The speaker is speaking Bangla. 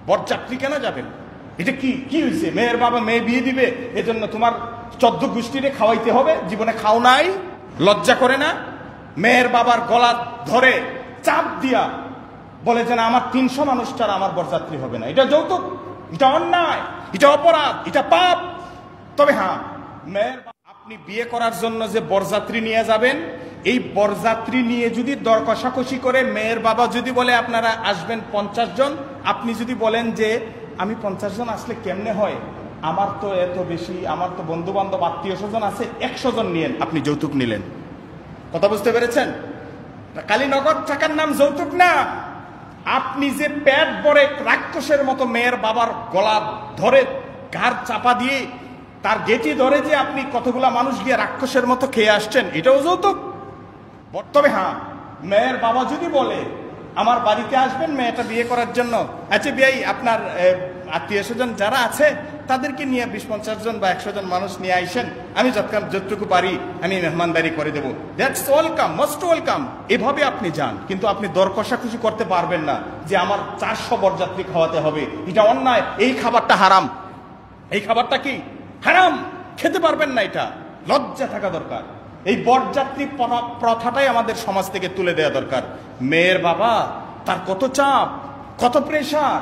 বরযাত্রী কেন যাবেন? এটা কি কি হয়েছে? মেয়ের বাবা মেয়ে বিয়ে দিবে, এজন্য তোমার 14 গোষ্ঠীরে খাওয়াইতে হবে? জীবনে খাও নাই? লজ্জা করে না? মেয়ের বাবার গলা ধরে চাপ দিয়া বলে যে না, আমার 300 মানুষ ছাড়া আমার বরযাত্রী হবে না। এটা যৌতুক, এটা অন্যায়, এটা অপরাধ, এটা পাপ। তবে হ্যাঁ, মেয়ের আপনি বিয়ে করার জন্য যে বরযাত্রী নিয়ে যাবেন, এই বরযাত্রী নিয়ে যদি দর কষাকষি করে মেয়ের বাবা যদি বলে আপনারা আসবেন 50 জন, আপনি যদি বলেন যে আমি 50 জন আসলে কেমনে হয়, আমার তো এত বেশি, আমার তো বন্ধু বান্ধব আত্মীয় স্বজন আছে, 100 জন নিয়েন, আপনি যৌতুক নিলেন। কথা বুঝতে পেরেছেন? খালি নগদ টাকার নাম যৌতুক না। আপনি যে পেট ভরে রাক্ষসের মতো মেয়ের বাবার গলা ধরে ঘাড় চাপা দিয়ে তার গেটি ধরে যে আপনি কতগুলা মানুষ গিয়ে রাক্ষসের মতো খেয়ে আসছেন, এটাও যৌতুক। তবে হ্যাঁ, মেয়ের বাবা যদি বলে আমার বাড়িতে আসবেন মেয়েটা বিয়ে করার জন্য, আচ্ছা বিয়াই আপনার আত্মীয় স্বজন যারা আছে তাদেরকে নিয়ে 20-50 জন বা 100 জন মানুষ নিয়ে আইসেন, আমি যতটুকু পারি আমি মেহমানদারি করে দেবো, দ্যাটস ওয়েলকাম, মোস্ট ওয়েলকাম। এভাবে আপনি যান, কিন্তু আপনি দর কষাকষি করতে পারবেন না যে আমার 400 বরযাত্রী খাওয়াতে হবে, এটা অন্যায়, এই খাবারটা হারাম। এই খাবারটা কি হারাম, খেতে পারবেন না, এটা লজ্জা থাকা দরকার। এই বরযাত্রী প্রথাটাই আমাদের সমাজ থেকে তুলে দেওয়া দরকার। মেয়ের বাবা তার কত চাপ, কত প্রেশার,